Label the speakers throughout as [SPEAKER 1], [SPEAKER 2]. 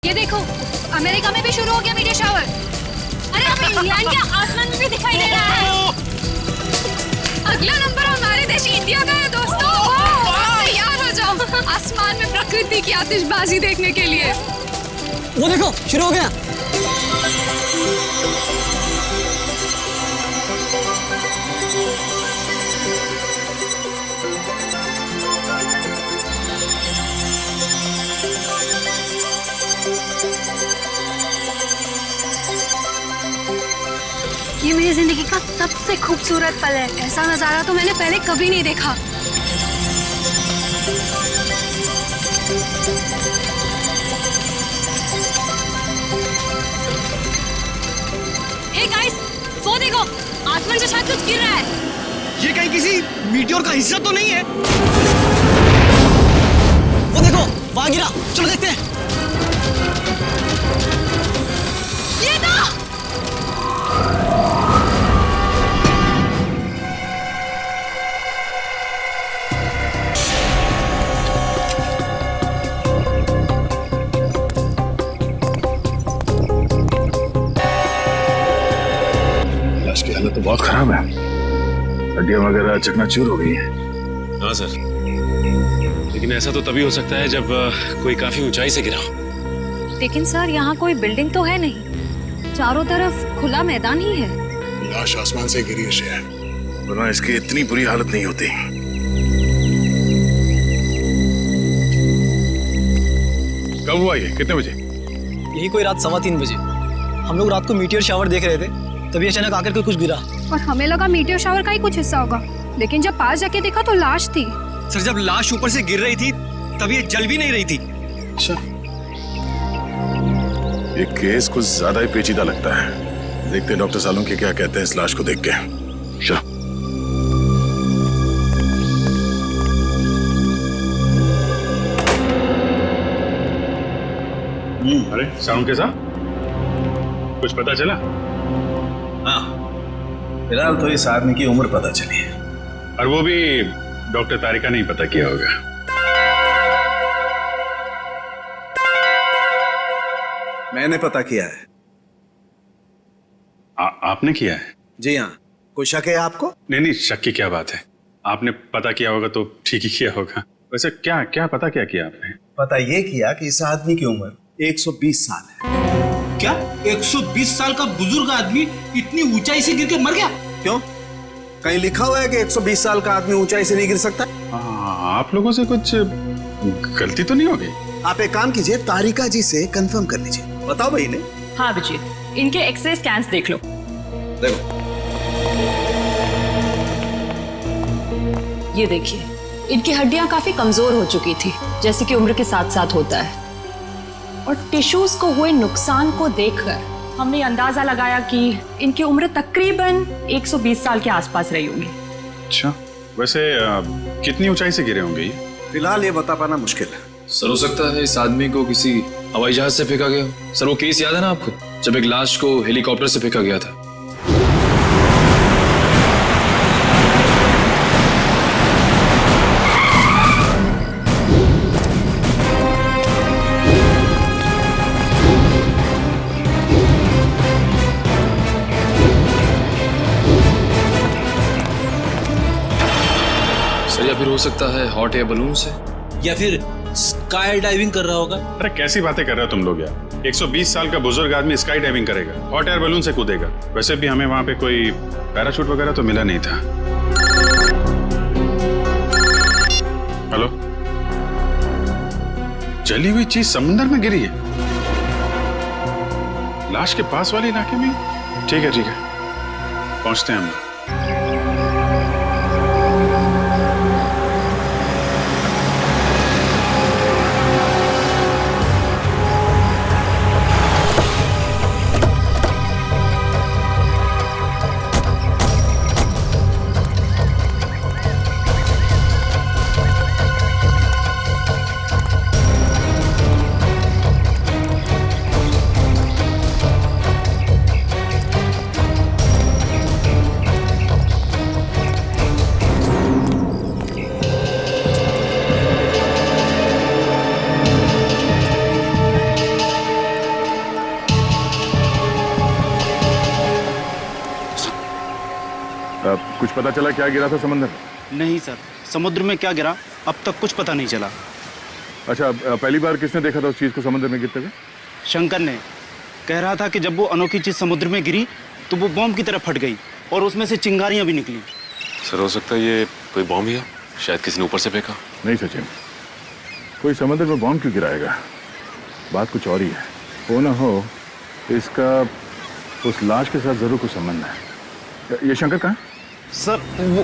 [SPEAKER 1] ये देखो, अमेरिका में भी शुरू हो गया मीडिया शावर। अरे अब इंग्लैंड के आसमान में भी दिखाई दे रहा है। अगला नंबर हमारे देश इंडिया का है दोस्तों। तैयार हो जाओ आसमान में प्रकृति की आतिशबाजी देखने के लिए।
[SPEAKER 2] वो देखो शुरू हो गया।
[SPEAKER 1] ये मेरी जिंदगी का सबसे खूबसूरत पल है। ऐसा नजारा तो मैंने पहले कभी नहीं देखा। हे गाइस, वो देखो आसमान से शायद कुछ गिर रहा है।
[SPEAKER 2] ये कहीं किसी मीटियोर का हिस्सा तो नहीं है? वो देखो वहां गिरा, चलो देखते हैं।
[SPEAKER 1] ये था।
[SPEAKER 3] लाश की हालत तो बहुत खराब है, हड्डियां वगैरह चकनाचूर हो गई है।
[SPEAKER 4] हाँ सर, लेकिन ऐसा तो तभी हो सकता है जब कोई काफी ऊंचाई से गिरा हो।
[SPEAKER 1] लेकिन सर यहाँ कोई बिल्डिंग तो है नहीं, चारों तरफ खुला मैदान ही है।
[SPEAKER 3] लाश आसमान से गिरी है, वरना इसकी इतनी बुरी हालत नहीं होती। कब हुआ ये, कितने बजे?
[SPEAKER 2] यही कोई रात 3:15 बजे। हम लोग रात को मीटियोर शावर देख रहे थे, तभी अचानक आकर के कुछ गिरा।
[SPEAKER 1] और हमें लगा मीटियोर शावर का ही कुछ हिस्सा होगा, लेकिन जब पास जाके देखा तो लाश थी।
[SPEAKER 2] सर जब लाश ऊपर से गिर रही थी तब ये जल भी नहीं रही थी।
[SPEAKER 3] अच्छा, ये केस कुछ ज्यादा ही पेचीदा लगता है। देखते हैं डॉक्टर सालों के क्या कहते हैं इस लाश को देख के। चलो।
[SPEAKER 5] अरे साउंड कैसा, कुछ पता चला?
[SPEAKER 3] हाँ, फिलहाल तो इस आदमी की उम्र पता चली है,
[SPEAKER 5] और वो भी डॉक्टर तारिका नहीं पता किया होगा।
[SPEAKER 3] मैंने पता किया है।
[SPEAKER 5] आपने किया है?
[SPEAKER 3] जी हाँ। कोई शक है आपको?
[SPEAKER 5] नहीं, शक की क्या बात है, आपने पता किया होगा तो ठीक ही किया होगा। वैसे क्या क्या पता क्या किया आपने?
[SPEAKER 3] पता ये किया कि इस आदमी की उम्र 120 साल है।
[SPEAKER 6] क्या 120 साल का बुजुर्ग आदमी इतनी ऊंचाई से गिर के मर गया?
[SPEAKER 3] क्यों, कहीं लिखा हुआ है कि 120 साल का आदमी ऊंचाई से नहीं गिर सकता?
[SPEAKER 5] आप लोगों से कुछ गलती तो नहीं हो गई?
[SPEAKER 3] आप एक काम कीजिए, तारिका जी से कंफर्म कर लीजिए। बताओ भाई ने।
[SPEAKER 7] हाँ अभिजीत, इनके एक्सरे स्कैन्स देख लो।
[SPEAKER 3] देखो,
[SPEAKER 7] ये देखिए, इनकी हड्डियां काफी कमजोर हो चुकी थी, जैसे कि उम्र के साथ साथ होता है। और टिश्यूज को हुए नुकसान को देखकर हमने अंदाजा लगाया कि इनकी उम्र तकरीबन 120 साल के आसपास रही होगी।
[SPEAKER 5] अच्छा, वैसे कितनी ऊंचाई से गिरे होंगे ये?
[SPEAKER 3] फिलहाल ये बता पाना मुश्किल है।
[SPEAKER 4] सर हो सकता है इस आदमी को किसी हवाई जहाज से फेंका गया हो। सर वो केस याद है ना आपको, जब एक लाश को हेलीकॉप्टर से फेंका गया था? सर या फिर हो सकता है हॉट एयर बलून से,
[SPEAKER 6] या फिर स्काई डाइविंग कर रहा होगा।
[SPEAKER 5] अरे कैसी बातें कर रहे हो तुम लोग यार, 120 साल का बुजुर्ग आदमी स्काई डाइविंग करेगा, हॉट एयर बलून से कूदेगा? वैसे भी हमें वहां पे कोई पैराशूट वगैरह तो मिला नहीं था। हेलो, जली हुई चीज समुद्र में गिरी है, लाश के पास वाले इलाके में? ठीक है पहुंचते हैं हम लोग।
[SPEAKER 3] कुछ पता चला क्या गिरा था समंदर में?
[SPEAKER 8] नहीं सर, समुद्र में क्या गिरा अब तक कुछ पता नहीं चला।
[SPEAKER 3] अच्छा, पहली बार किसने देखा था उस चीज को समुद्र में गिरते हुए?
[SPEAKER 8] शंकर ने कह रहा था कि जब वो अनोखी चीज समुद्र में गिरी तो वो बॉम्ब की तरह फट गई और उसमें से चिंगारियां भी निकली।
[SPEAKER 9] सर हो सकता है ये कोई बॉम्ब ही है, शायद किसी ने ऊपर से फेंका।
[SPEAKER 3] नहीं सचिन, कोई समुद्र में बॉम्ब क्यों गिराएगा? बात कुछ और ही है। हो ना हो इसका उस लाश के साथ जरूर कुछ संबंध है। ये शंकर कहाँ है?
[SPEAKER 8] सर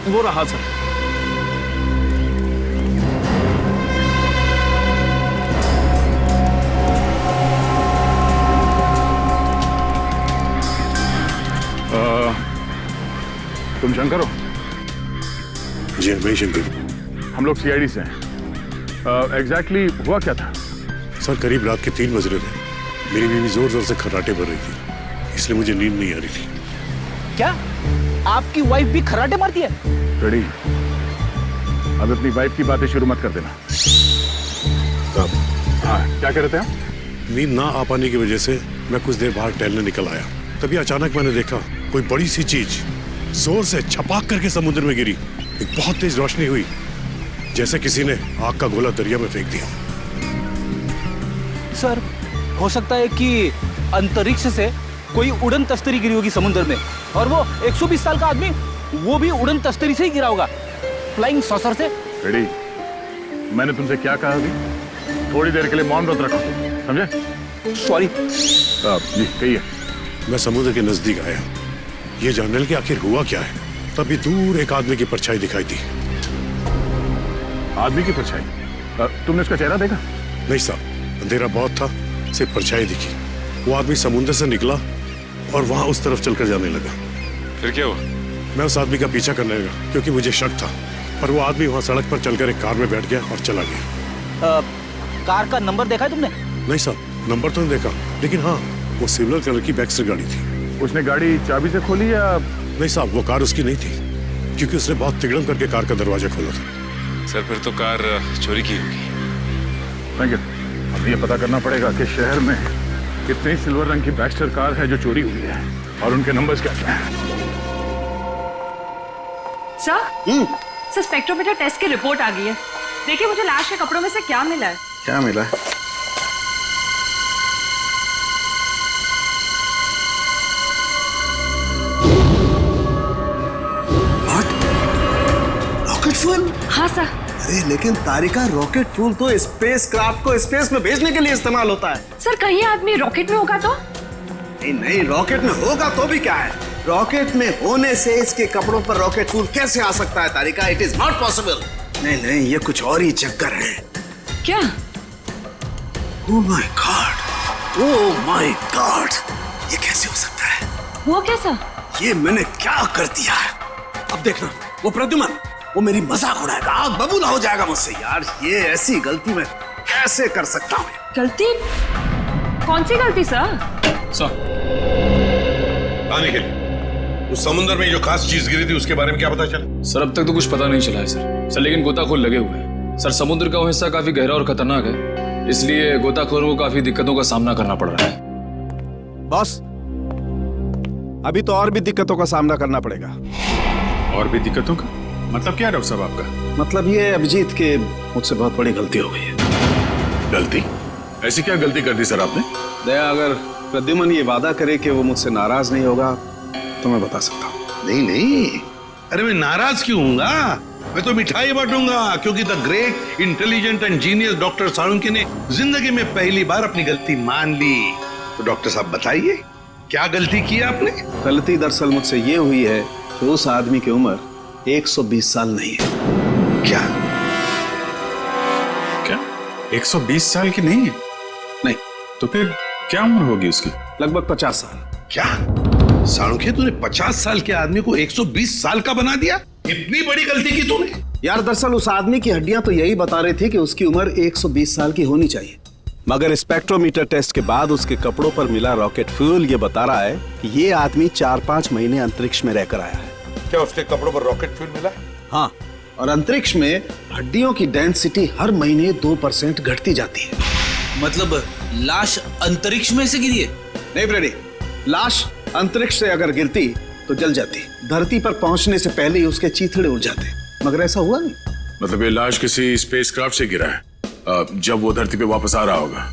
[SPEAKER 8] वो रहा सर।
[SPEAKER 3] तुम शंकर हो? जी मैं शंकर।
[SPEAKER 10] हम लोग सीआईडी से हैं। एग्जैक्टली हुआ क्या था?
[SPEAKER 3] सर करीब रात के 3 बज रहे थे। मेरी बीवी जोर जोर से खर्राटे भर रही थी, इसलिए मुझे नींद नहीं आ रही थी।
[SPEAKER 6] क्या आपकी वाइफ भी खर्राटे मारती है?
[SPEAKER 10] रेडी, अब अपनी वाइफ की बातें शुरू मत कर देना। हाँ, क्या कह रहे थे आप?
[SPEAKER 3] नींद ना आ पाने की वजह से मैं कुछ देर बाहर टहलने निकल आया। तभी अचानक मैंने देखा कोई बड़ी सी चीज जोर से छपाक करके समुद्र में गिरी। एक बहुत तेज रोशनी हुई, जैसे किसी ने आग का गोला दरिया में फेंक दिया।
[SPEAKER 6] सर हो सकता है कि अंतरिक्ष से कोई उड़न तस्तरी गिरी होगी समुद्र में, और वो 120 साल का आदमी वो भी उड़न तस्तरी से ही गिरा होगा, फ्लाइंग सॉसर से।
[SPEAKER 10] रेडी, मैंने तुमसे क्या कहा अभी? थोड़ी देर के लिए मौन व्रत रखो, समझे?
[SPEAKER 6] सॉरी।
[SPEAKER 10] जी कहिए।
[SPEAKER 3] मैं समुद्र के नजदीक आया, ये जानने कि आखिर हुआ क्या है। तभी दूर एक आदमी की परछाई दिखाई दी।
[SPEAKER 10] आदमी की परछाई? तुमने उसका चेहरा देखा?
[SPEAKER 3] नहीं साहब, अंधेरा बहुत था, सिर्फ परछाई दिखी। वो आदमी समुद्र से निकला और वहां उस तरफ चलकर जाने लगा।
[SPEAKER 9] फिर क्या हुआ?
[SPEAKER 3] मैं उस आदमी का पीछा करने लगा क्योंकि मुझे शक था, पर वो आदमी वहां सड़क पर चलकर एक कार में बैठ गया और चला गया।
[SPEAKER 6] कार का नंबर देखा है तुमने?
[SPEAKER 3] नहीं साहब, नंबर तो नहीं देखा, लेकिन हाँ वो सिल्वर कलर की बैक्स्टर गाड़ी थी।
[SPEAKER 10] उसने गाड़ी चाबी से खोली या?
[SPEAKER 3] नहीं साहब, वो कार उसकी नहीं थी, क्योंकि उसने बहुत तिगड़म करके कार का दरवाजा खोला था।
[SPEAKER 9] सर फिर तो कार चोरी की होगी।
[SPEAKER 10] Thank you. अब ये पता करना पड़ेगा कि शहर में कितनी सिल्वर रंग की बैक्स्टर कार है जो चोरी हुई है और उनके नंबर्स क्या क्या हैं।
[SPEAKER 7] सर स्पेक्ट्रोमीटर टेस्ट की रिपोर्ट आ गई है। देखिए मुझे लाश के कपड़ों में से क्या मिला है।
[SPEAKER 3] क्या मिला है?
[SPEAKER 11] Rocket fuel?
[SPEAKER 7] हाँ सर।
[SPEAKER 11] अरे लेकिन तारिका, रॉकेट फ्यूल तो स्पेस क्राफ्ट को स्पेस में भेजने के लिए इस्तेमाल होता है।
[SPEAKER 7] सर कहीं आदमी रॉकेट में होगा तो?
[SPEAKER 11] नहीं, रॉकेट में होगा तो भी क्या है, रॉकेट में होने से इसके कपड़ों पर रॉकेट फ्यूल कैसे आ सकता है Tarika? It is not possible. नहीं, ये कुछ और ही चक्कर है।
[SPEAKER 7] क्या?
[SPEAKER 11] ओह माय गॉड, ये कैसे हो सकता है?
[SPEAKER 7] वो कैसा?
[SPEAKER 11] ये मैंने क्या कर दिया? अब देखना, वो प्रद्युमन वो मेरी मजाक उड़ाएगा, आग बबूला हो जाएगा मुझसे। यार ये ऐसी गलती मैं कैसे कर सकता हूँ?
[SPEAKER 7] गलती? कौन सी गलती सर?
[SPEAKER 3] कहाँ निकली? उस समुद्र में जो खास चीज गिरी थी उसके बारे में क्या पता चला?
[SPEAKER 4] सर अब तक तो कुछ पता नहीं चला है सर लेकिन गोताखोर लगे हुए हैं। सर समुद्र का वो हिस्सा काफी गहरा और खतरनाक है, इसलिए गोताखोरों को काफी दिक्कतों का सामना करना पड़ रहा है।
[SPEAKER 12] बॉस, अभी तो और भी दिक्कतों का सामना करना पड़ेगा।
[SPEAKER 5] और भी दिक्कतों का मतलब क्या है डॉक्टर साहब आपका?
[SPEAKER 11] मतलब ये अभिजीत के मुझसे बहुत बड़ी गलती हो गई है।
[SPEAKER 3] गलती? ऐसी क्या गलती कर दी सर आपने?
[SPEAKER 12] दया, अगर प्रद्युमन ये वादा करे कि वो मुझसे नाराज नहीं होगा तो मैं बता सकता हूँ।
[SPEAKER 13] नहीं, अरे मैं नाराज क्यों हूँगा? मैं तो मिठाई बांटूंगा, क्योंकि the great intelligent and genius doctor Salunkhe ने जिंदगी में पहली बार अपनी गलती मान ली। तो डॉक्टर साहब बताइए, क्या गलती की आपने?
[SPEAKER 12] गलती दरअसल मुझसे ये हुई है कि उस आदमी की उम्र 120 साल नहीं है।
[SPEAKER 5] क्या 120 साल की नहीं है?
[SPEAKER 12] नहीं।
[SPEAKER 5] तो फिर क्या उम्र होगी उसकी?
[SPEAKER 12] लगभग 50 साल।
[SPEAKER 13] क्या साळुंखे, तूने 50 साल के आदमी को 120 साल का बना दिया? इतनी बड़ी गलती की तूने?
[SPEAKER 11] यार दरअसल उस आदमी की हड्डियां तो यही बता रही थी कि उसकी उम्र 120 साल की होनी चाहिए,
[SPEAKER 12] मगर स्पेक्ट्रोमीटर टेस्ट के बाद उसके कपड़ों पर मिला रॉकेट फ्यूल ये बता रहा है कि ये आदमी 4-5 महीने अंतरिक्ष में रहकर आया है।
[SPEAKER 13] क्या उसके कपड़ों पर रॉकेट फ्यूल मिला?
[SPEAKER 11] हाँ, और अंतरिक्ष में हड्डियों की डेंसिटी हर महीने 2% घटती जाती है।
[SPEAKER 6] मतलब लाश अंतरिक्ष में से गिरी है?
[SPEAKER 11] नहीं फ्रेडी, लाश अंतरिक्ष से अगर गिरती तो जल जाती, धरती पर पहुंचने से पहले ही उसके चीथड़े उड़ जाते, मगर ऐसा हुआ नहीं।
[SPEAKER 3] मतलब ये लाश किसी स्पेसक्राफ्ट से गिरा है, जब वो धरती पे वापस आ रहा होगा।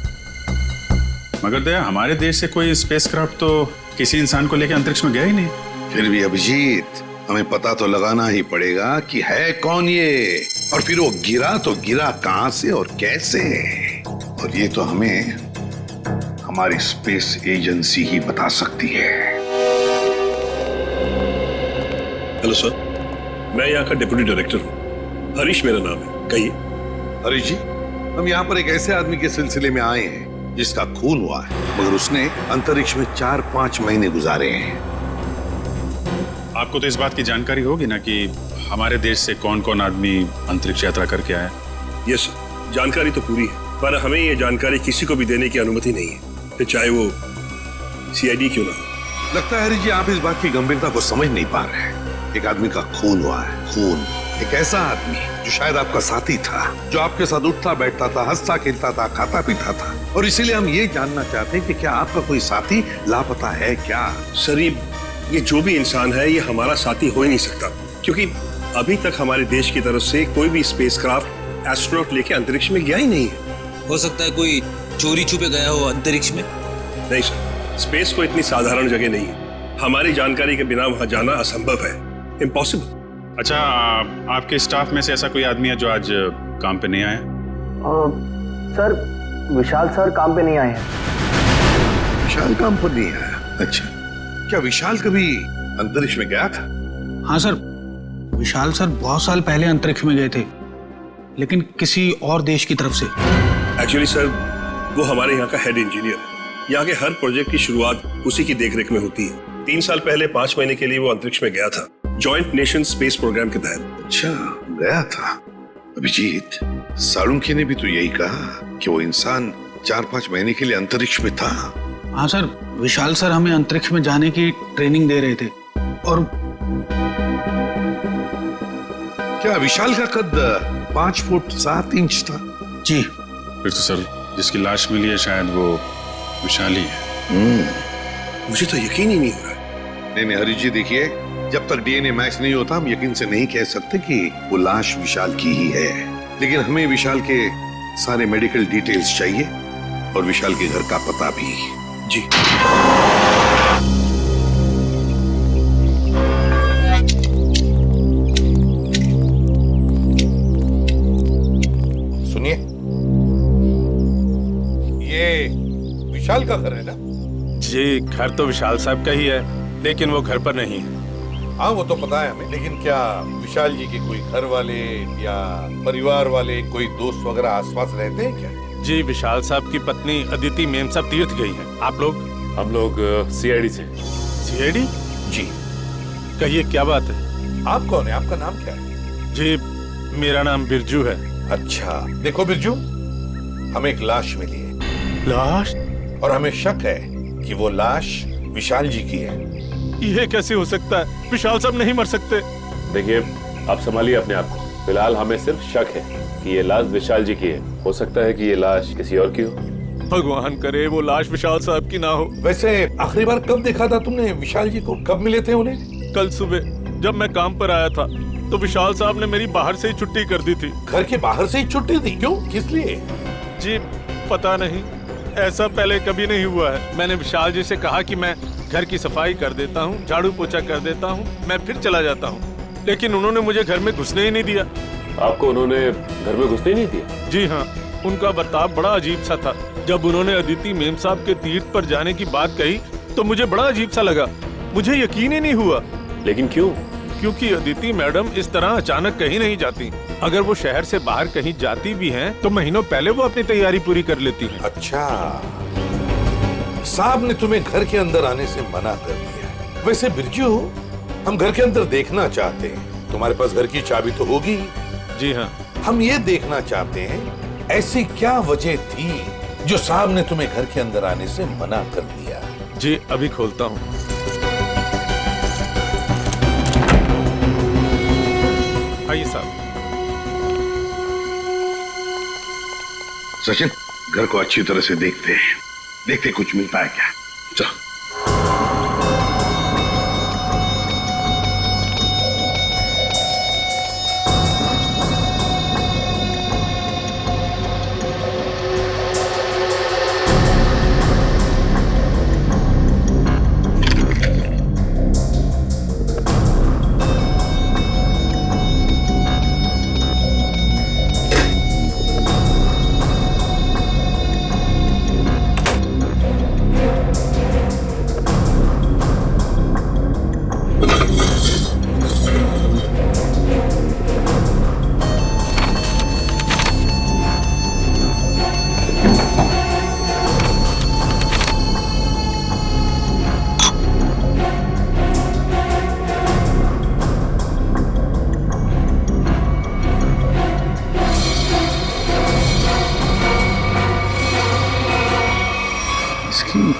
[SPEAKER 5] मगर दया, हमारे देश से कोई स्पेसक्राफ्ट तो किसी इंसान को लेकर अंतरिक्ष में गया ही नहीं।
[SPEAKER 13] फिर भी अभिजीत, हमें पता तो लगाना ही पड़ेगा कि है कौन ये, और फिर वो गिरा तो गिरा कहां से और कैसे, और ये तो हमें हमारी स्पेस एजेंसी ही बता सकती है।
[SPEAKER 14] हेलो सर, मैं यहाँ का डिप्टी डायरेक्टर हूँ, हरीश मेरा नाम है। कहिए।
[SPEAKER 13] हरीश जी, हम यहाँ पर एक ऐसे आदमी के सिलसिले में आए हैं जिसका खून हुआ है, मगर उसने अंतरिक्ष में 4-5 महीने गुजारे हैं।
[SPEAKER 5] आपको तो इस बात की जानकारी होगी ना कि हमारे देश से कौन कौन आदमी अंतरिक्ष यात्रा करके आया।
[SPEAKER 14] यस सर, जानकारी तो पूरी है, पर हमें ये जानकारी किसी को भी देने की अनुमति नहीं है, फिर चाहे वो सीआईडी क्यों ना हो।
[SPEAKER 13] लगता है हरीश जी, आप इस बात की गंभीरता को समझ नहीं पा रहे हैं। एक आदमी का खून हुआ है, खून। एक ऐसा आदमी जो शायद आपका साथी था, जो आपके साथ उठता बैठता था, हंसता खेलता था, खाता पीता था, और इसीलिए हम ये जानना चाहते हैं कि क्या आपका कोई साथी लापता है क्या?
[SPEAKER 14] सर, ये जो भी इंसान है ये हमारा साथी हो ही नहीं सकता, क्योंकि अभी तक हमारे देश की तरफ से कोई भी स्पेसक्राफ्ट एस्ट्रोनॉट लेके अंतरिक्ष में गया ही नहीं है।
[SPEAKER 15] हो सकता है कोई चोरी छुपे गया हो अंतरिक्ष में।
[SPEAKER 14] नहीं सर, स्पेस को इतनी साधारण जगह नहीं है, हमारी जानकारी के बिना वहां जाना असंभव है, इम्पॉसिबल।
[SPEAKER 5] अच्छा, आपके स्टाफ में से ऐसा कोई आदमी है जो आज काम पे नहीं आया?
[SPEAKER 2] सर, विशाल सर काम पे नहीं आए हैं।
[SPEAKER 13] विशाल काम पर नहीं आया? अच्छा, क्या विशाल कभी अंतरिक्ष में गया था?
[SPEAKER 16] हाँ सर, विशाल सर बहुत साल पहले अंतरिक्ष में गए थे, लेकिन किसी और देश की तरफ से।
[SPEAKER 14] एक्चुअली सर, वो हमारे यहाँ का हेड इंजीनियर है। यहाँ के हर प्रोजेक्ट की शुरुआत उसी की देखरेख में होती है। 3 साल पहले 5 महीने के लिए वो अंतरिक्ष में गया था, जॉइंट नेशन स्पेस प्रोग्राम के तहत।
[SPEAKER 13] अच्छा, गया था। अभिजीत, साळुंखे ने भी तो यही कहा कि वो इंसान 4-5 महीने के लिए अंतरिक्ष में था।
[SPEAKER 16] हाँ सर, विशाल सर हमें अंतरिक्ष में जाने की ट्रेनिंग दे रहे थे। और
[SPEAKER 13] क्या विशाल का कद 5 फुट 7 इंच था?
[SPEAKER 16] जी।
[SPEAKER 5] फिर तो सर, जिसकी लाश मिली है शायद वो विशाल ही है।
[SPEAKER 14] मुझे तो यकीन ही नहीं हो रहा।
[SPEAKER 13] नहीं हरीश जी, देखिए, जब तक डीएनए मैच नहीं होता हम यकीन से नहीं कह सकते कि वो लाश विशाल की ही है, लेकिन हमें विशाल के सारे मेडिकल डिटेल्स चाहिए और विशाल के घर का पता भी।
[SPEAKER 14] जी।
[SPEAKER 13] सुनिए, ये विशाल का घर है ना?
[SPEAKER 10] जी, घर तो विशाल साहब का ही है, लेकिन वो घर पर नहीं है।
[SPEAKER 13] हाँ, वो तो पता है हमें, लेकिन क्या विशाल जी के कोई घर वाले या परिवार वाले, कोई दोस्त वगैरह आसपास रहते हैं क्या?
[SPEAKER 10] जी, विशाल साहब की पत्नी अदिति मेम साहब तीर्थ गई हैं। आप लोग?
[SPEAKER 9] हम लोग सीआईडी से।
[SPEAKER 10] सीआईडी?
[SPEAKER 13] जी।
[SPEAKER 10] कहिए, क्या बात है?
[SPEAKER 13] आप कौन है? आपका नाम क्या है?
[SPEAKER 10] जी, मेरा नाम बिरजू है।
[SPEAKER 13] अच्छा, देखो बिरजू, हमें एक लाश मिली है।
[SPEAKER 10] लाश?
[SPEAKER 13] और हमें शक है कि वो लाश विशाल जी की है।
[SPEAKER 10] ये कैसे हो सकता है? विशाल साहब नहीं मर सकते।
[SPEAKER 9] देखिए, आप संभालिए अपने आप को। फिलहाल हमें सिर्फ शक है कि ये लाश विशाल जी की है। हो सकता है कि ये लाश किसी और की हो।
[SPEAKER 10] भगवान करे वो लाश विशाल साहब की ना हो।
[SPEAKER 13] वैसे आखिरी बार कब देखा था तुमने विशाल जी को? कब मिले थे उन्हें?
[SPEAKER 10] कल सुबह जब मैं काम पर आया था तो विशाल साहब ने मेरी बाहर से ही छुट्टी कर दी थी।
[SPEAKER 13] घर के बाहर से ही छुट्टी दी? क्यों, किस लिए?
[SPEAKER 10] जी पता नहीं, ऐसा पहले कभी नहीं हुआ है। मैंने विशाल जी से कहा कि मैं घर की सफाई कर देता हूँ, झाड़ू पोछा कर देता हूँ, मैं फिर चला जाता हूँ, लेकिन उन्होंने मुझे घर में घुसने ही नहीं दिया।
[SPEAKER 9] आपको उन्होंने घर में घुसने नहीं दिया?
[SPEAKER 10] जी हाँ, उनका बर्ताव बड़ा अजीब सा था। जब उन्होंने अदिति मेम साहब के तीर्थ पर जाने की बात कही तो मुझे बड़ा अजीब सा लगा, मुझे यकीन ही नहीं हुआ।
[SPEAKER 9] लेकिन क्यों?
[SPEAKER 10] क्योंकि अदिति मैडम इस तरह अचानक कहीं नहीं जाती। अगर वो शहर से बाहर कहीं जाती भी हैं, तो महीनों पहले वो अपनी तैयारी पूरी कर लेती हैं।
[SPEAKER 13] अच्छा, साहब ने तुम्हें घर के अंदर आने से मना कर दिया। वैसे बिरजू, हम घर के अंदर देखना चाहते हैं। तुम्हारे पास घर की चाबी तो होगी?
[SPEAKER 10] जी हाँ।
[SPEAKER 13] हम ये देखना चाहते हैं ऐसी क्या वजह थी जो साहब ने तुम्हें घर के अंदर आने से मना कर दिया।
[SPEAKER 10] जी अभी खोलता हूँ। आइए साहब।
[SPEAKER 13] सचिन, घर को अच्छी तरह से देखते हैं, देखते कुछ मिलता है क्या। चलो।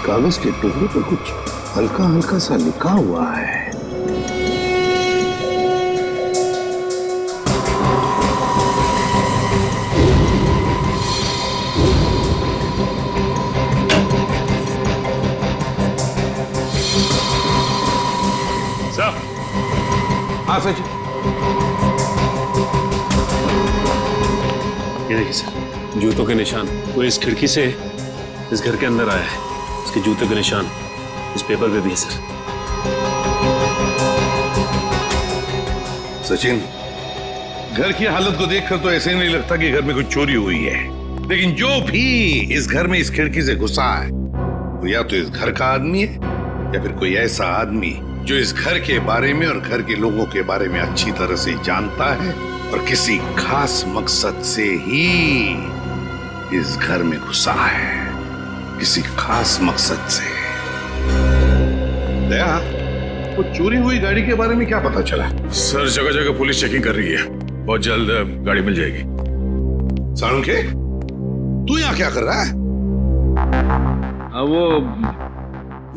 [SPEAKER 13] कागज के टुकड़े पर कुछ हल्का हल्का सा लिखा हुआ है।
[SPEAKER 3] हाँ सचिन,
[SPEAKER 9] ये देखिए सर, जूतों के निशान। वो इस खिड़की से इस घर के अंदर आया है। उसके जूतों के निशान इस पेपर पे भी है सर।
[SPEAKER 13] सचिन, घर की हालत को देखकर तो ऐसे नहीं लगता कि घर में कुछ चोरी हुई है, लेकिन जो भी इस घर में इस खिड़की से घुसा है वो या तो इस घर का आदमी है या फिर कोई ऐसा आदमी जो इस घर के बारे में और घर के लोगों के बारे में अच्छी तरह से जानता है और किसी खास मकसद से ही इस घर में घुसा है, किसी खास मकसद से। दया, वो चोरी हुई गाड़ी के बारे में क्या पता चला?
[SPEAKER 3] सर जगह जगह पुलिस चेकिंग कर रही है, बहुत जल्द गाड़ी मिल जाएगी।
[SPEAKER 13] साळुंखे, तू यहाँ क्या कर रहा है?
[SPEAKER 12] वो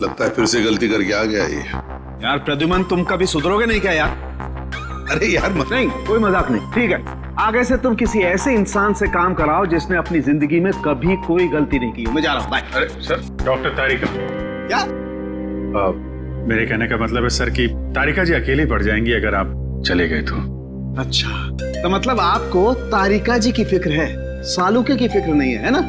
[SPEAKER 13] लगता है फिर से गलती करके आ गया ये।
[SPEAKER 12] यार प्रद्युमन, तुम कभी सुधरोगे नहीं क्या यार?
[SPEAKER 13] अरे यार
[SPEAKER 12] नहीं, कोई मजाक नहीं। ठीक है, आगे से तुम किसी ऐसे इंसान से काम कराओ जिसने अपनी जिंदगी में कभी कोई गलती नहीं की। मैं जा रहा हूँ, बाय।
[SPEAKER 5] अरे सर, डॉक्टर तारिका।
[SPEAKER 12] क्या?
[SPEAKER 5] मेरे कहने का मतलब है सर कि तारिका जी अकेली पड़ जाएंगी अगर आप चले गए तो।
[SPEAKER 12] अच्छा, तो मतलब आपको तारिका जी की फिक्र है, सालुके की फिक्र नहीं है ना?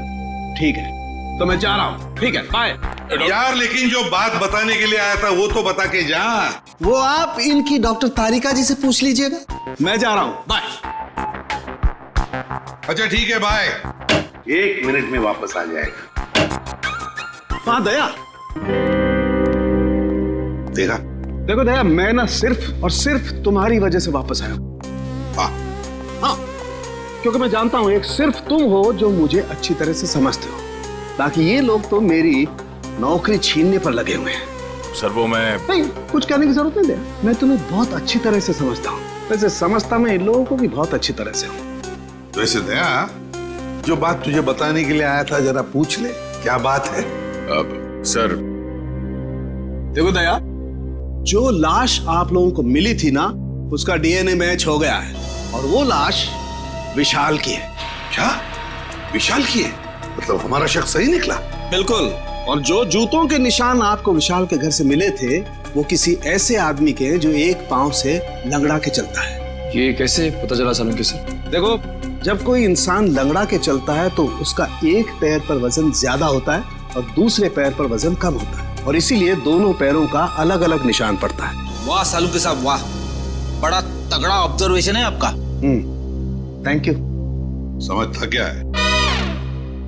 [SPEAKER 12] ठीक है, तो मैं जा रहा हूँ। ठीक है, बाय।
[SPEAKER 13] यार लेकिन जो बात बताने के लिए आया था वो तो बता के जा।
[SPEAKER 11] वो आप इनकी डॉक्टर तारिका जी से पूछ लीजिएगा।
[SPEAKER 12] मैं जा रहा हूँ, बाय।
[SPEAKER 13] अच्छा ठीक है, बाय। 1 मिनट में वापस आ जाएगा।
[SPEAKER 12] हाँ दया,
[SPEAKER 13] देखा?
[SPEAKER 12] देखो दया, मैं ना सिर्फ और सिर्फ तुम्हारी वजह से वापस आया हूँ। हाँ, क्योंकि मैं जानता हूँ एक सिर्फ तुम हो जो मुझे अच्छी तरह से समझते हो। बाकी ये लोग तो मेरी नौकरी छीनने पर लगे हुए हैं।
[SPEAKER 3] सर वो मैं
[SPEAKER 12] नहीं, कुछ कहने की जरूरत नहीं है। मैं तुम्हें बहुत अच्छी तरह से समझता हूँ। वैसे समझता मैं इन लोगों को भी बहुत अच्छी तरह से हूँ।
[SPEAKER 13] वैसे दया, जो बात तुझे बताने के लिए आया था जरा पूछ ले, क्या बात है?
[SPEAKER 3] सर
[SPEAKER 12] देखो दया, जो लाश आप लोगों को मिली थी ना, उसका डीएनए मैच हो गया है और वो लाश विशाल की है।
[SPEAKER 13] क्या? विशाल की है? मतलब हमारा शक सही निकला?
[SPEAKER 12] बिल्कुल। और जो जूतों के निशान आपको विशाल के घर से मिले थे वो किसी ऐसे आदमी के जो एक पांव से लंगड़ा के चलता है।
[SPEAKER 4] ये कैसे पता चला सालुंखे सर?
[SPEAKER 12] देखो, जब कोई इंसान लंगड़ा के चलता है तो उसका एक पैर पर वजन ज्यादा होता है और दूसरे पैर पर वजन कम होता है, और इसीलिए दोनों पैरों का अलग अलग निशान पड़ता है।
[SPEAKER 15] वाह सालुंखे साहब, वाह, बड़ा तगड़ा ऑब्जर्वेशन है आपका।
[SPEAKER 12] Thank you.
[SPEAKER 13] समझता क्या है?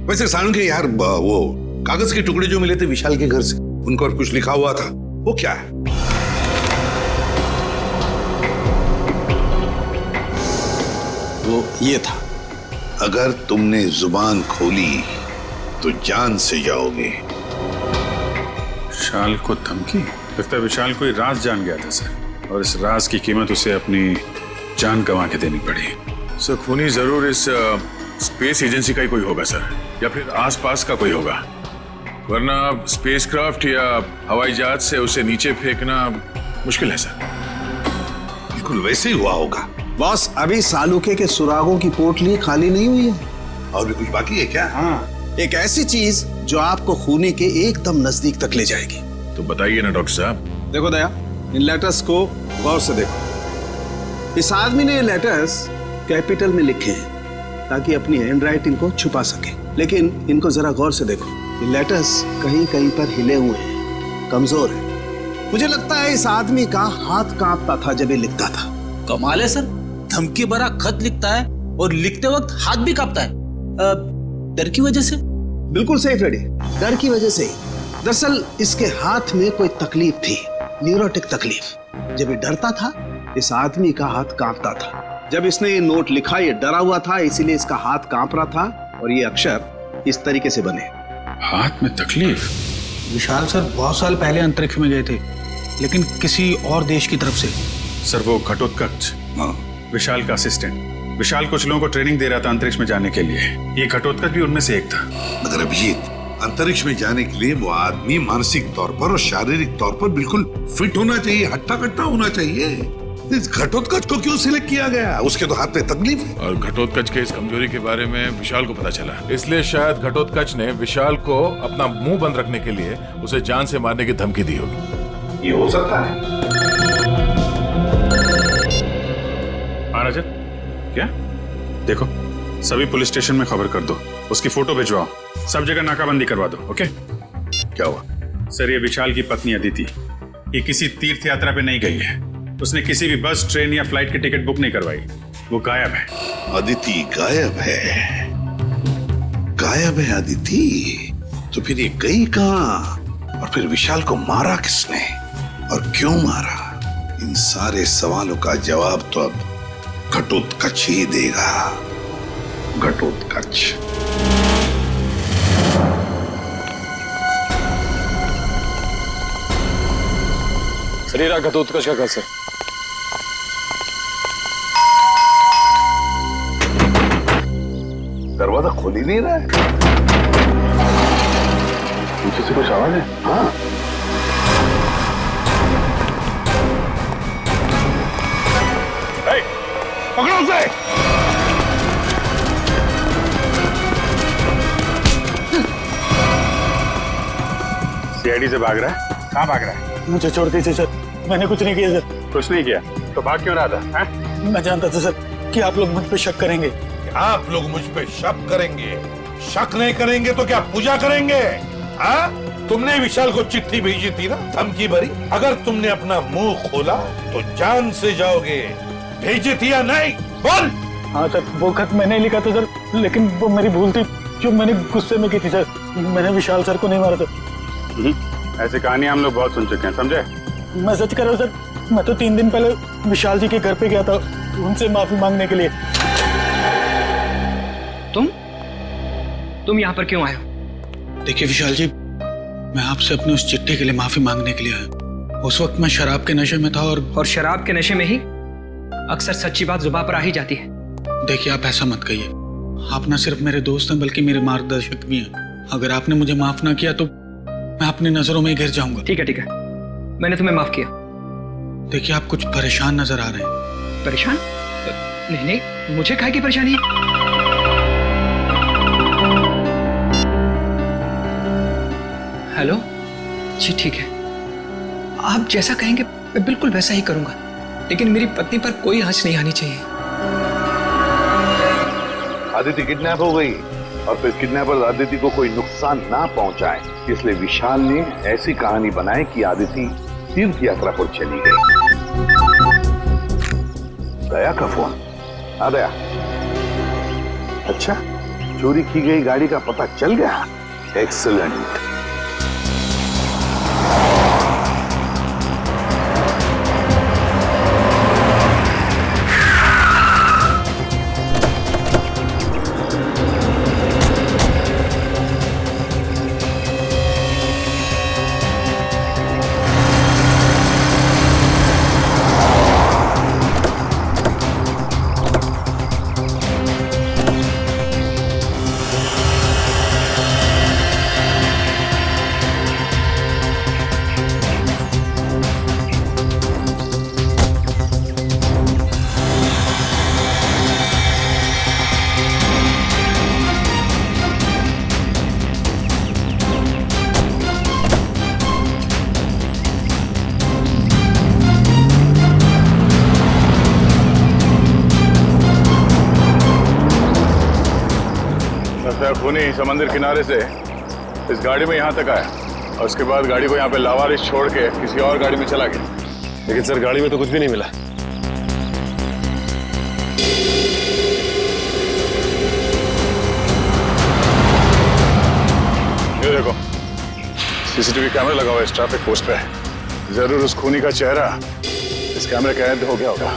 [SPEAKER 13] वैसे साळुंखे यार, वो कागज के टुकड़े जो मिले थे विशाल के घर से, उन पर कुछ लिखा हुआ था, वो क्या है?
[SPEAKER 12] वो ये था,
[SPEAKER 13] अगर तुमने जुबान खोली तो जान से जाओगे।
[SPEAKER 5] विशाल को धमकी? लगता है विशाल कोई राज जान गया था सर, और इस राज की कीमत उसे अपनी जान गंवा के देनी पड़ी। सर खूनी जरूर इस स्पेस एजेंसी का ही कोई होगा सर, या फिर आसपास का कोई होगा, वरना स्पेसक्राफ्ट या हवाई जहाज से उसे नीचे फेंकना मुश्किल है सर।
[SPEAKER 13] बिल्कुल वैसे ही हुआ होगा।
[SPEAKER 12] बॉस, अभी सालुके के सुरागों की पोटली खाली नहीं हुई है।
[SPEAKER 13] और भी कुछ बाकी है क्या?
[SPEAKER 12] हाँ, एक ऐसी चीज जो आपको खूनी के एकदम नजदीक तक ले जाएगी।
[SPEAKER 5] तो बताइए ना डॉक्टर साहब।
[SPEAKER 12] देखो दया, इन लेटर्स को गौर से देखो। इस आदमी ने ये लेटर्स कैपिटल में लिखे हैं ताकि अपनी हैंडराइटिंग को छुपा सके, लेकिन इनको जरा गौर से देखो। ये लेटर्स कहीं कहीं पर हिले हुए हैं, कमजोर है। मुझे लगता है इस आदमी का हाथ कांपता था जब ये लिखता था।
[SPEAKER 15] कमाल है सर, धमकी भरा खत लिखता है और लिखते वक्त हाथ भी कांपता है। डर की वजह से?
[SPEAKER 12] बिल्कुल सही फ्रेडी, डर की वजह से ही। दरअसल इसके हाथ में कोई तकलीफ थी, न्यूरोटिक तकलीफ। जब ये डरता था, इस आदमी का हाथ कांपता था। जब इसने ये नोट लिखा, ये डरा हुआ था, इसीलिए इसका हाथ कांप रहा था और ये अक्षर इस तरीके से बने।
[SPEAKER 5] हाथ में तकलीफ?
[SPEAKER 16] विशाल सर बहुत साल पहले अंतरिक्ष में गए थे, लेकिन किसी और देश की तरफ से।
[SPEAKER 5] सर वो घटोत्कच, विशाल का असिस्टेंट। विशाल कुछ लोगों को ट्रेनिंग दे रहा था अंतरिक्ष में जाने के लिए, ये घटोत्कच भी उनमें से एक था।
[SPEAKER 13] मगर अभिजीत, अंतरिक्ष में जाने के लिए वो आदमी मानसिक तौर पर और शारीरिक तौर पर बिल्कुल फिट होना चाहिए, हट्टा कट्टा होना चाहिए। इस घटोत्कच को क्यों सिलेक्ट किया गया? उसके तो हाथ में तकलीफ है।
[SPEAKER 5] और घटोत्कच के इस कमजोरी के बारे में विशाल को पता चला, इसलिए शायद घटोत्कच ने विशाल को अपना मुंह बंद रखने के लिए उसे जान से मारने की धमकी दी होगी।
[SPEAKER 13] ये हो सकता है।
[SPEAKER 5] महाराजन, क्या? देखो, सभी पुलिस स्टेशन में खबर कर दो, उसकी फोटो भिजवाओ, सब जगह नाकाबंदी करवा दो। ओके?
[SPEAKER 13] क्या हुआ?
[SPEAKER 5] सर, ये विशाल की पत्नी अदिति, ये किसी तीर्थ यात्रा पे नहीं गई है। उसने किसी भी बस, ट्रेन या फ्लाइट की टिकट बुक नहीं करवाई। वो गायब है।
[SPEAKER 13] अदिति गायब है? गायब है अदिति? तो फिर ये गई कहां? और फिर विशाल को मारा किसने और क्यों मारा? इन सारे सवालों का जवाब तो अब घटोत्कच ही देगा। घटोत्कच।
[SPEAKER 4] शरीर घटोत्कच का घर सर।
[SPEAKER 13] दरवाजा खोल ही नहीं रहा है। पीछे से कुछ आवाज है? हाँ। पकड़ो उसे।
[SPEAKER 5] सीआईडी से भाग रहा है? कहाँ भाग रहा है?
[SPEAKER 16] मुझे छोड़ दीजिए सर, मैंने कुछ नहीं किया सर।
[SPEAKER 5] कुछ नहीं किया तो भाग क्यों रहा था?
[SPEAKER 16] मैं जानता था सर कि आप लोग मुझ पे शक करेंगे।
[SPEAKER 13] आप लोग मुझ पे शक करेंगे? शक नहीं करेंगे तो क्या पूजा करेंगे? हाँ? तुमने विशाल को चिट्ठी भेजी थी ना, धमकी भरी। अगर तुमने अपना मुंह खोला तो जान से जाओगे। भेजी थी या नहीं? बोल।
[SPEAKER 16] हाँ सर, वो खत मैंने लिखा था सर, लेकिन वो मेरी भूल थी जो मैंने गुस्से में की थी सर। मैंने विशाल सर को नहीं मारा था।
[SPEAKER 5] ऐसी कहानी हम लोग बहुत सुन चुके हैं, समझे?
[SPEAKER 16] मैं सच कर रहा हूँ सर, मैं तो 3 दिन पहले विशाल जी के घर पे गया था उनसे माफी मांगने के लिए।
[SPEAKER 2] तुम यहाँ पर क्यों आए हो?
[SPEAKER 16] देखिए विशाल जी, मैं आपसे अपनी उस चिट्ठी के लिए माफी मांगने के लिए आया। उस वक्त मैं शराब के नशे में था और
[SPEAKER 2] शराब के नशे में ही अक्सर सच्ची बात जुबान पर आ ही जाती है।
[SPEAKER 16] देखिए आप ऐसा मत कहिए, आप न सिर्फ मेरे दोस्त हैं बल्कि मेरे मार्गदर्शक भी हैं। अगर आपने मुझे माफ ना किया तो मैं अपनी नजरों में गिर जाऊंगा।
[SPEAKER 2] ठीक है, मैंने तुम्हें माफ किया।
[SPEAKER 16] देखिए आप कुछ परेशान नजर आ रहे हैं।
[SPEAKER 2] परेशान? नहीं, मुझे काहे की परेशानी है? हेलो जी, ठीक है, आप जैसा कहेंगे मैं बिल्कुल वैसा ही करूंगा, लेकिन मेरी पत्नी पर कोई आंच नहीं आनी चाहिए।
[SPEAKER 11] आदिति किडनैप हो गई और फिर किडनैपर आदिति को कोई नुकसान ना पहुंचाए, इसलिए विशाल ने ऐसी कहानी बनाई कि आदिति तीर्थ यात्रा पर चली गई। दया का फोन आ गया। अच्छा, चोरी की गई गाड़ी का पता चल गया। एक्सीलेंट।
[SPEAKER 5] खूनी समंदर किनारे से इस गाड़ी में यहाँ तक आया और उसके बाद गाड़ी को यहाँ पे लावारिस छोड़ के किसी और गाड़ी में चला गया।
[SPEAKER 9] लेकिन सर, गाड़ी में तो कुछ भी नहीं मिला।
[SPEAKER 5] ये देखो, सीसीटीवी कैमरा लगा हुआ है इस ट्रैफिक पोस्ट पे। जरूर उस खूनी का चेहरा इस कैमरे कैद हो गया होगा।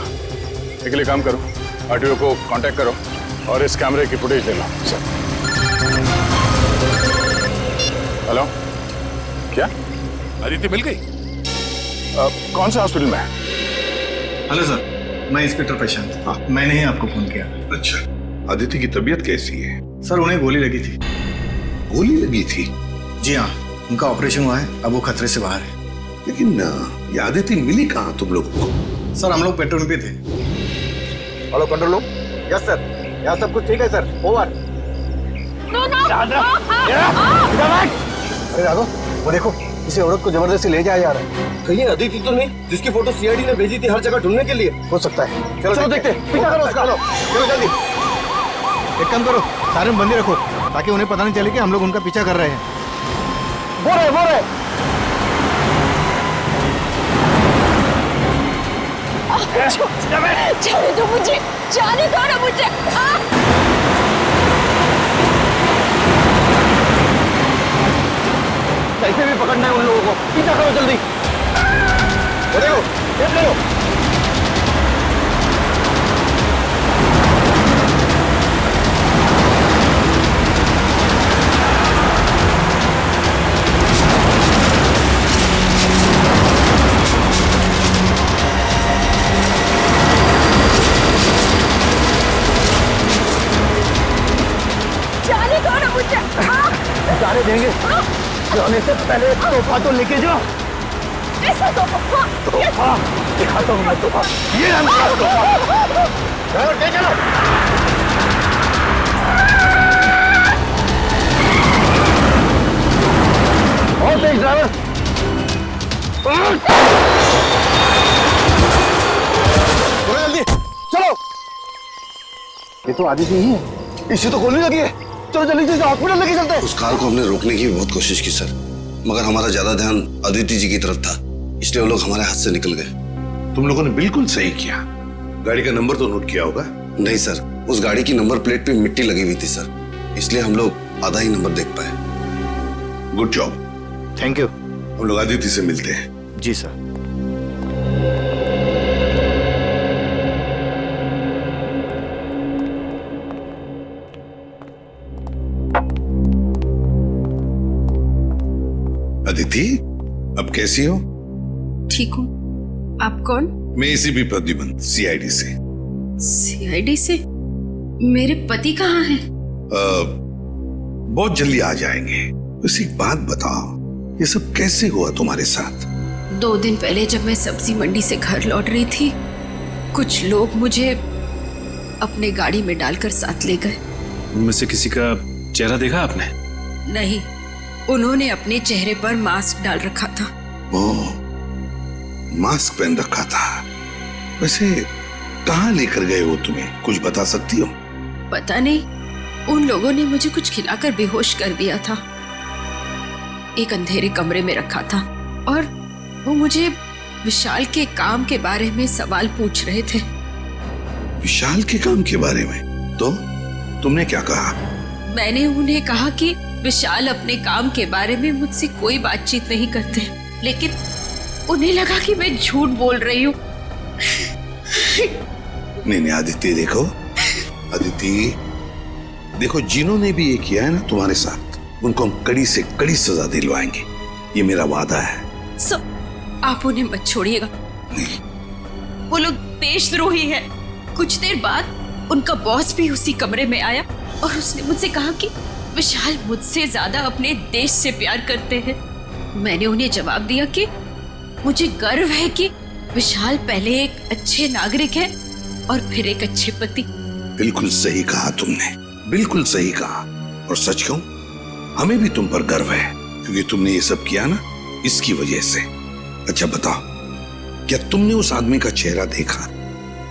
[SPEAKER 5] इसके लिए काम करो, आरटीओ को कांटेक्ट करो और इस कैमरे की फुटेज ले लो। सर, हेलो, क्या
[SPEAKER 3] अदिति मिल गई?
[SPEAKER 5] कौन सा हॉस्पिटल में है?
[SPEAKER 12] हेलो सर, मैं इंस्पेक्टर प्रशांत। हाँ, मैंने ही आपको फोन किया।
[SPEAKER 13] अच्छा, अदिति की तबीयत कैसी है?
[SPEAKER 12] सर, उन्हें गोली लगी थी।
[SPEAKER 13] गोली लगी थी?
[SPEAKER 17] जी हाँ, उनका ऑपरेशन हुआ है, अब वो खतरे से बाहर है।
[SPEAKER 13] लेकिन ये आदिति मिली कहाँ तुम लोगों को?
[SPEAKER 17] सर हम लोग पेट्रोल पे थे।
[SPEAKER 18] Hello control room. Yes sir, यहाँ सब कुछ ठीक है सर, ओवर। अरे राघव, वो देखो किसी औरत को जबरदस्ती ले जाया जा रहा है। कहीं अदिति तो नहीं जिसकी फोटो सीआईडी ने भेजी थी हर जगह ढूंढने के लिए? हो सकता है। चलो देखते, पीछा करो उसका। चलो जल्दी। एक काम करो, सारे बंदी रखो ताकि उन्हें पता नहीं चले कि हम लोग उनका पीछा कर रहे हैं। बोल रहे
[SPEAKER 1] जाने दो मुझे, जाने दो ना मुझे।
[SPEAKER 18] कैसे भी पकड़ना है उन लोगों को, पीछा करो जल्दी। देखो, देख लो।
[SPEAKER 1] जाने दो ना मुझे।
[SPEAKER 18] जाने देंगे, जाने से पहले तोहफा तो लेके जाओ।
[SPEAKER 1] ऐसा तोहफा
[SPEAKER 18] दिखाता हूँ मैं तोहफा। ये है मेरा तोहफा। चलो ले चलो। और तेज ड्राइवर। जल्दी चलो। ये तो आदिति ही है, इसे तो गोली लगी है। चलो जल्दी से हॉस्पिटल लेके चलते हैं।
[SPEAKER 11] उस कार को हमने रोकने की बहुत कोशिश की सर, मगर हमारा ज्यादा ध्यान अदिति जी की तरफ था, इसलिए वो लोग हमारे हाथ से निकल गए।
[SPEAKER 13] तुम लोगों ने बिल्कुल सही किया। गाड़ी का नंबर तो नोट किया होगा?
[SPEAKER 11] नहीं सर, उस गाड़ी की नंबर प्लेट पे मिट्टी लगी हुई थी सर, इसलिए हम लोग आधा ही नंबर देख पाए।
[SPEAKER 13] Good job.
[SPEAKER 18] Thank you.
[SPEAKER 13] हम लोग आदिति से मिलते हैं।
[SPEAKER 18] जी सर।
[SPEAKER 13] अदिति, अब कैसी हो?
[SPEAKER 7] ठीक हूँ। आप कौन?
[SPEAKER 13] मैं एसीपी प्रद्युमन, सीआईडी से।
[SPEAKER 7] सीआईडी से? मेरे पति कहाँ हैं?
[SPEAKER 13] बहुत जल्दी आ जाएंगे। बस एक बात बताओ, ये सब कैसे हुआ तुम्हारे साथ?
[SPEAKER 7] 2 दिन पहले जब मैं सब्जी मंडी से घर लौट रही थी, कुछ लोग मुझे अपने गाड़ी में डालकर साथ ले गए।
[SPEAKER 4] उनमें से किसी का चेहरा देखा आपने?
[SPEAKER 7] नहीं, उन्होंने अपने चेहरे पर मास्क डाल रखा था।
[SPEAKER 13] ओह, मास्क पहन रखा था। वैसे कहाँ लेकर गए वो तुम्हें, कुछ बता सकती हो?
[SPEAKER 7] पता नहीं, उन लोगों ने मुझे कुछ खिलाकर बेहोश कर दिया था। एक अंधेरे कमरे में रखा था और वो मुझे विशाल के काम के बारे में सवाल पूछ रहे थे।
[SPEAKER 13] विशाल के काम के बारे में? तो तुमने क्या कहा?
[SPEAKER 7] मैंने उन्हें कहा कि विशाल अपने काम के बारे में मुझसे कोई बातचीत नहीं करते, लेकिन उन्हें लगा कि मैं झूठ बोल रही हूँ।
[SPEAKER 13] नहीं आदित्य, देखो अदिति, देखो जिन्होंने भी ये किया है ना तुम्हारे साथ, उनको हम कड़ी से कड़ी सजा दिलवाएंगे, ये मेरा वादा है।
[SPEAKER 7] आप उन्हें मत छोड़िएगा, वो लोग देशद्रोही है। कुछ देर बाद उनका बॉस भी उसी कमरे में आया और उसने मुझसे कहा कि विशाल मुझसे ज्यादा अपने देश से प्यार करते हैं। मैंने उन्हें जवाब दिया कि मुझे गर्व है कि विशाल पहले एक अच्छे नागरिक है और फिर एक अच्छे पति।
[SPEAKER 13] बिल्कुल सही कहा तुमने, बिल्कुल सही कहा। और सच कहूं, हमें भी तुम पर गर्व है, क्योंकि तुमने ये सब किया ना इसकी वजह से। अच्छा बताओ, क्या तुमने उस आदमी का चेहरा देखा?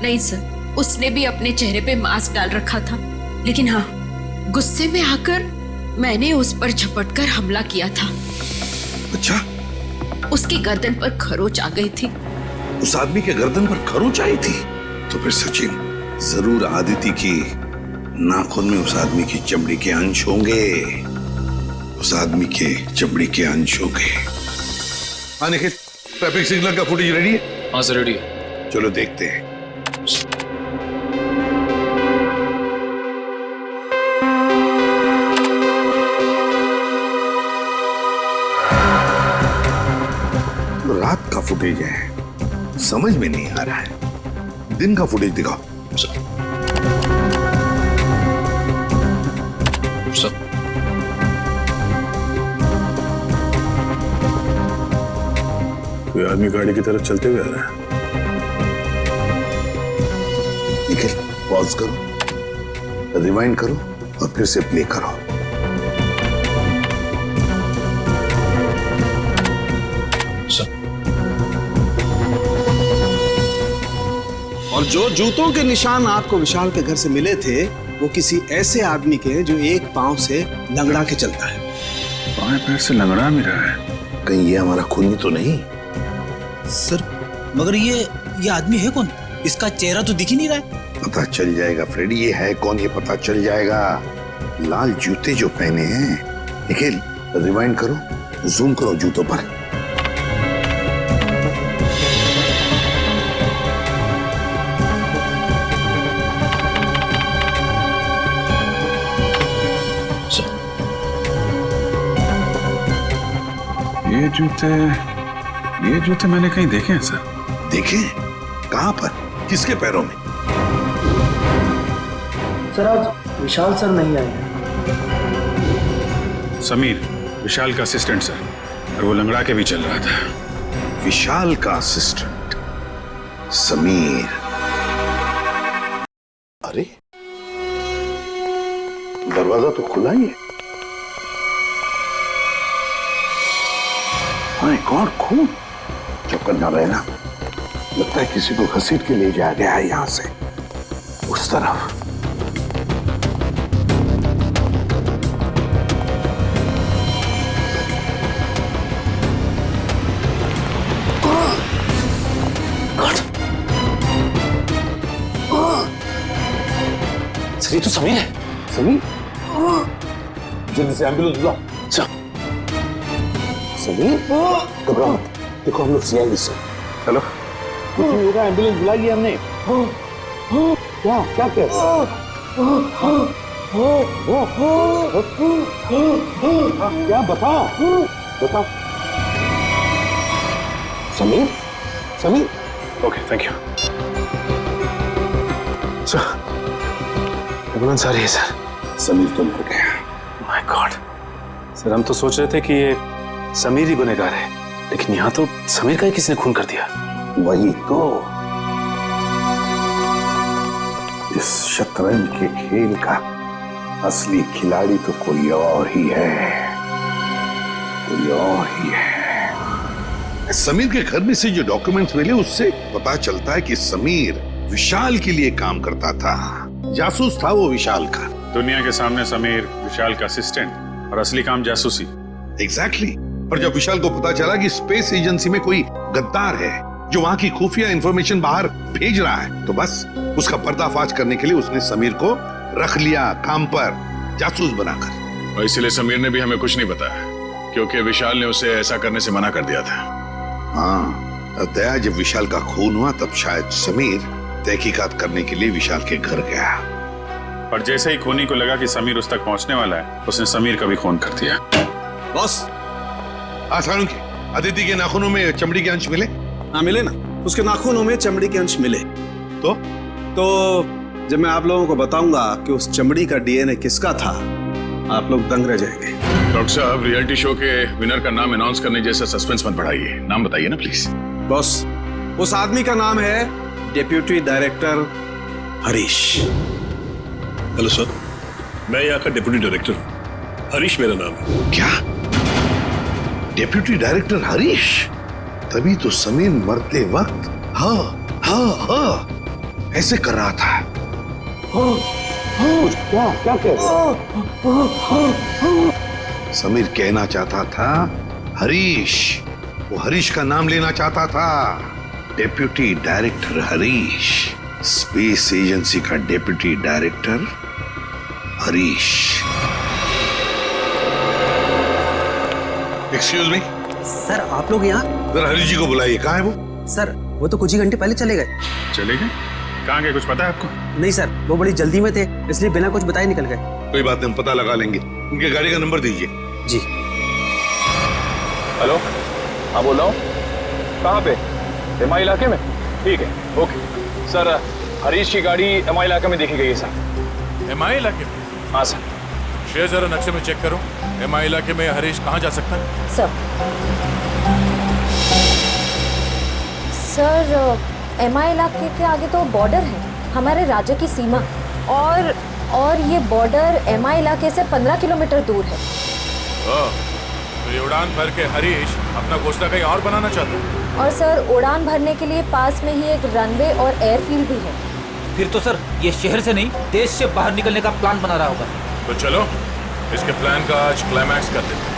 [SPEAKER 7] नहीं सर, उसने भी अपने चेहरे पे मास्क डाल रखा था, लेकिन हाँ, गुस्से में आकर मैंने उस पर झपटकर हमला किया था।
[SPEAKER 13] अच्छा?
[SPEAKER 7] उसकी गर्दन पर खरोच आ गई थी।
[SPEAKER 13] उस आदमी के गर्दन पर खरोच आई थी? तो फिर सचिन, जरूर आदिति की नाखून में उस आदमी की चमड़ी के अंश होंगे। उस आदमी के चमड़ी के अंश होंगे। हाँ निखिल, ट्रैफिक सिग्नल का फुटेज रेडी है?
[SPEAKER 4] हाँ सर, रेडी है।
[SPEAKER 13] चलो देखते हैं। रात का फुटेज है, समझ में नहीं आ रहा है। दिन का फुटेज दिखाओ।
[SPEAKER 5] कोई आदमी गाड़ी की तरफ चलते हुए आ रहा है।
[SPEAKER 11] निखिल, पॉज करो, रिवाइंड करो और फिर से प्ले करो।
[SPEAKER 12] और जो जूतों के निशान आपको विशाल के घर से मिले थे वो किसी ऐसे आदमी के जो एक पांव से लंगड़ा के चलता है।
[SPEAKER 5] बाएं पैर से लंगड़ा भी रहा है।
[SPEAKER 11] कहीं ये हमारा खूनी तो नहीं?
[SPEAKER 15] सर मगर ये आदमी है कौन? इसका चेहरा तो दिख ही नहीं रहा है।
[SPEAKER 11] पता चल जाएगा फ्रेडी, ये है कौन ये पता चल जाएगा। लाल जूते जो पहने हैं। निखिल, रिवाइंड करो, जूम करो जूतों पर।
[SPEAKER 5] ये जूते मैंने कहीं देखे हैं सर।
[SPEAKER 11] देखे? कहां पर? किसके पैरों में?
[SPEAKER 18] सर आज विशाल सर नहीं आए हैं।
[SPEAKER 5] समीर, विशाल का असिस्टेंट सर, और वो लंगड़ा के भी चल रहा था।
[SPEAKER 11] विशाल का असिस्टेंट समीर। अरे दरवाजा तो खुला ही है। माय गॉड, खून! चौकन ना रहना, लगता है किसी को घसीट के ले जाया गया है यहां से उस तरफ।
[SPEAKER 18] सर ये तो समीर है।
[SPEAKER 11] समीर, जल्दी से एम्बुलेंस बुला। समीर, घबराओ मत, देखो हम लोग सीआईडी से।
[SPEAKER 5] हेलो,
[SPEAKER 11] कुछ नहीं होगा, एम्बुलेंस बुलाई है हमने। क्या क्या क्या? क्या बताओ बताओ। Sameer, Sameer.
[SPEAKER 5] Okay, thank you
[SPEAKER 11] sir. Ambulance आ रही है सर। समीर तो मर गया।
[SPEAKER 19] माय गॉड सर, हम तो सोच रहे थे कि ये समीर ही गुनहगार है, लेकिन यहाँ तो समीर का ही किसने खून कर दिया।
[SPEAKER 11] वही तो, इस शतरंज के खेल का असली खिलाड़ी तो कोई और ही है, कोई और ही है। समीर के घर में से जो डॉक्यूमेंट्स मिले उससे पता चलता है कि समीर विशाल के लिए काम करता था, जासूस था वो विशाल का।
[SPEAKER 5] दुनिया के सामने समीर विशाल का असिस्टेंट और असली काम जासूसी।
[SPEAKER 11] एग्जैक्टली। और जब विशाल को पता चला कि स्पेस एजेंसी में कोई गद्दार है जो वहां की खुफिया इंफॉर्मेशन बाहर भेज रहा है, तो बस उसका पर्दाफाश करने के लिए उसने समीर को रख लिया काम पर, जासूस बनाकर।
[SPEAKER 5] और इसलिए समीर ने भी हमें कुछ नहीं बताया, क्योंकि विशाल ने उसे ऐसा करने से मना कर दिया था।
[SPEAKER 11] हाँ, दया जब विशाल का खून हुआ तब शायद समीर तहकीकात करने के लिए विशाल के घर गया।
[SPEAKER 5] और जैसे ही खूनी को लगा कि समीर उस तक पहुंचने वाला है, उसने समीर का भी खून कर दिया।
[SPEAKER 12] बॉस,
[SPEAKER 11] आसानों की अदिति के नाखूनों में चमड़ी के अंश मिले?
[SPEAKER 12] हाँ मिले ना, उसके नाखूनों में चमड़ी के अंश मिले। तो जब मैं आप लोगों को बताऊंगा कि उस चमड़ी का डीएनए किसका था, आप लोग दंग रह जाएंगे।
[SPEAKER 5] डॉक्टर साहब, रियलिटी शो के विनर का नाम अनाउंस करने जैसा सस्पेंस मत बढ़ाइए, नाम बताइए ना प्लीज।
[SPEAKER 12] बॉस, उस आदमी का नाम है deputy director Harish.
[SPEAKER 14] Hello sir, मैं यहाँ का डिप्टी डायरेक्टर हूँ, हरीश मेरा नाम है।
[SPEAKER 11] क्या? Deputy director Harish? तभी तो समीर मरते वक्त हाँ ऐसे कर रहा था। क्या क्या कह रहा? समीर कहना चाहता था हरीश, वो हरीश का नाम लेना चाहता था। Deputy director Harish, space agency का deputy director Harish. Excuse me
[SPEAKER 18] sir, आप लोग यहाँ?
[SPEAKER 11] जरा हरीश जी को बुलाइए। कहाँ है वो?
[SPEAKER 18] सर वो तो कुछ ही घंटे पहले चले गए।
[SPEAKER 5] चले गए? कहाँ गए, कुछ पता है आपको?
[SPEAKER 18] नहीं सर, वो बड़ी जल्दी में थे, इसलिए बिना कुछ बताए निकल गए।
[SPEAKER 11] कोई बात नहीं, हम पता लगा लेंगे। उनके गाड़ी का नंबर दीजिए।
[SPEAKER 18] जी।
[SPEAKER 4] हेलो, हाँ बोल रहा हूँ। कहाँ पे? एमआई इलाके में? ठीक है, ओके सर। हरीश की गाड़ी एमआई इलाके में देखी गई है सर।
[SPEAKER 10] एमआई इलाके में?
[SPEAKER 4] हाँ सर।
[SPEAKER 10] शेयर जरा नक्शे में चेक करो, एमआई इलाके में हरीश कहाँ जा सकता है?
[SPEAKER 7] सर
[SPEAKER 20] सर एमआई इलाके के आगे तो बॉर्डर है, हमारे राज्य की सीमा, और ये बॉर्डर एमआई इलाके से 15 किलोमीटर दूर है।
[SPEAKER 5] तो ये उड़ान भर के हरीश अपना घोंसला कहीं और बनाना चाहता है।
[SPEAKER 20] और सर उड़ान भरने के लिए पास में ही एक रनवे और एयरफील्ड भी है।
[SPEAKER 6] फिर तो सर ये शहर से नहीं देश से बाहर निकलने का प्लान बना रहा होगा।
[SPEAKER 5] तो चलो इसके प्लान का आज क्लाइमैक्स कर देते हैं।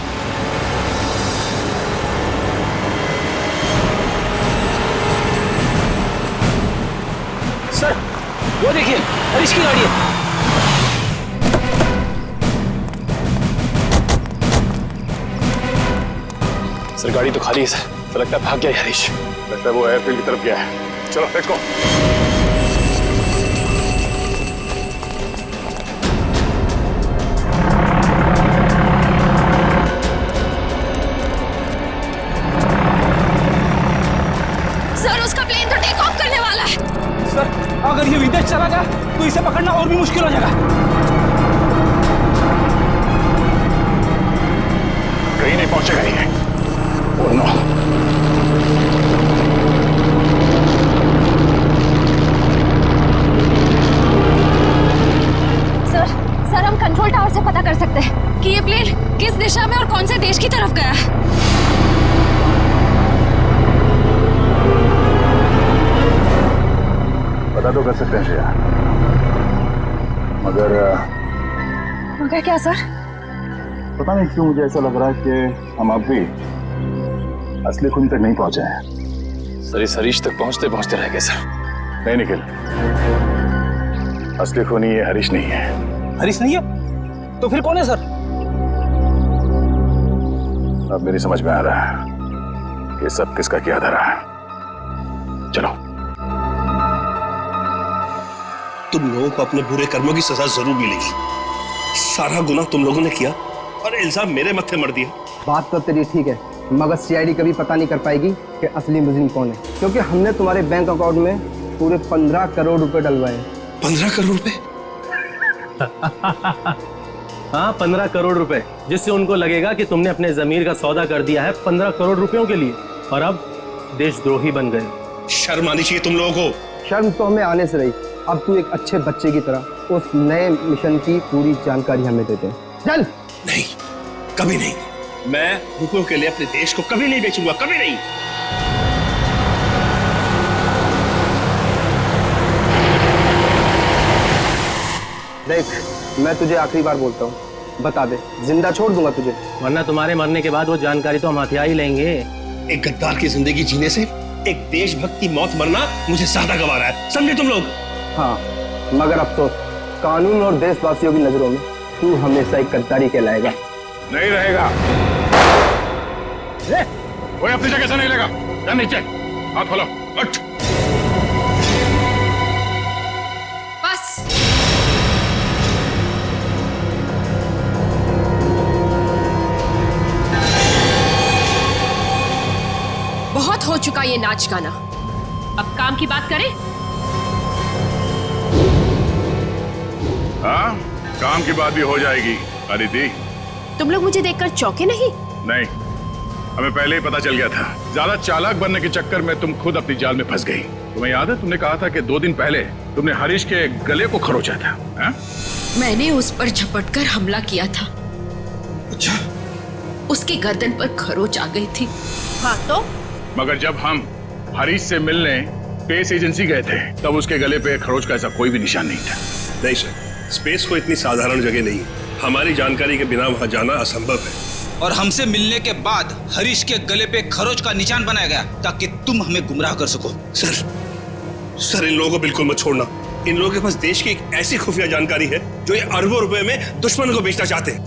[SPEAKER 6] सर वो देखिए हरीश की गाड़ी है।
[SPEAKER 19] सर गाड़ी तो खाली है सर, तो लगता है भाग गया है हरीश।
[SPEAKER 3] लगता है वो एयरफील्ड की तरफ गया है। चलो लेट्स गो।
[SPEAKER 1] सर उसका प्लेन तो टेक ऑफ करने वाला है।
[SPEAKER 6] सर अगर ये विदेश चला गया तो इसे पकड़ना और भी मुश्किल हो जाएगा।
[SPEAKER 3] कहीं नहीं पहुंचेगा ये। Oh no.
[SPEAKER 20] सर हम कंट्रोल टावर से पता कर सकते हैं
[SPEAKER 1] कि ये प्लेन किस दिशा में और कौन से देश की तरफ गया है।
[SPEAKER 11] पता तो कर सकते हैं श्रेया, मगर
[SPEAKER 20] क्या सर?
[SPEAKER 11] पता नहीं क्यों मुझे ऐसा लग रहा है कि हम अब भी असली खून तक नहीं पहुंचे हैं।
[SPEAKER 19] सर इस हरीश तक पहुंचते पहुंचते रह गए सर।
[SPEAKER 11] नहीं निखिल, असली खूनी ये हरीश नहीं है।
[SPEAKER 6] हरीश नहीं है तो फिर कौन है सर?
[SPEAKER 11] अब मेरी समझ में आ रहा है ये सब किसका किया धरा है। चलो।
[SPEAKER 14] तुम लोगों को अपने बुरे कर्मों की सजा जरूर मिलेगी। सारा गुनाह तुम लोगों ने किया और इल्जाम मेरे मत्थे मर दिया।
[SPEAKER 18] बात तो तेरी ठीक है, मगर सीआईडी कभी पता नहीं कर पाएगी कि असली मुजरिम कौन है, क्योंकि हमने तुम्हारे बैंक अकाउंट में पूरे 15 करोड़ रुपए डलवाए।
[SPEAKER 14] 15 करोड़ रुपए?
[SPEAKER 21] हाँ 15 करोड़ रुपए, जिससे उनको लगेगा कि तुमने अपने जमीर का सौदा कर दिया है 15 करोड़ रुपयों के लिए, और अब देशद्रोही बन गए।
[SPEAKER 14] शर्म आनी चाहिए तुम लोगों को।
[SPEAKER 18] शर्म तो हमें आने से रही, अब तू एक अच्छे बच्चे की तरह उस नए मिशन की पूरी जानकारी हमें देते हैं। चल।
[SPEAKER 14] नहीं, कभी नहीं। मैं रुपयों के लिए अपने देश को कभी नहीं बेचूंगा, कभी नहीं।
[SPEAKER 18] देख, मैं तुझे आखिरी बार बोलता हूँ, बता दे, जिंदा छोड़ दूंगा तुझे,
[SPEAKER 21] वरना तुम्हारे मरने के बाद वो जानकारी तो हम हथिया ही लेंगे।
[SPEAKER 14] एक गद्दार की जिंदगी जीने से एक देशभक्त की मौत मरना मुझे ज्यादा गवा रहा है, समझे तुम लोग?
[SPEAKER 18] हाँ, मगर अफसोस, कानून और देशवासियों की नजरों में तू हमेशा एक गद्दारी कहलाएगा।
[SPEAKER 3] नहीं रहेगा। कोई अपनी जगह से नहीं लेगा। जा नीचे, हाथ खोलो, उठ।
[SPEAKER 1] बस। बहुत हो चुका ये नाच गाना, अब काम की बात करें।
[SPEAKER 3] हाँ, काम की बात भी हो जाएगी। अदिति,
[SPEAKER 1] तुम लोग मुझे देखकर चौंके नहीं?
[SPEAKER 3] नहीं, हमें पहले ही पता चल गया था। ज्यादा चालाक बनने के चक्कर में तुम खुद अपनी जाल में फंस गई। तुम्हें याद है, तुमने कहा था कि 2 दिन पहले तुमने हरीश के गले को खरोचा था। हा?
[SPEAKER 1] मैंने उस पर झपटकर हमला किया था।
[SPEAKER 3] अच्छा।
[SPEAKER 1] उसकी गर्दन पर खरोच आ गई थी। हाँ तो?
[SPEAKER 3] मगर जब हम हरीश से मिलने स्पेस एजेंसी गए थे, तब उसके गले पे खरोच का ऐसा कोई भी निशान नहीं था।
[SPEAKER 14] नहीं सर, स्पेस को इतनी साधारण जगह नहीं है। हमारी जानकारी के बिना वहां जाना असंभव है।
[SPEAKER 6] और हमसे मिलने के बाद हरीश के गले पे खरोच का निशान बनाया गया ताकि तुम हमें गुमराह कर सको।
[SPEAKER 14] सर इन लोगों को बिल्कुल मत छोड़ना। इन लोगों के पास देश की एक ऐसी खुफिया जानकारी है जो ये अरबों रुपए में दुश्मन को बेचना चाहते हैं।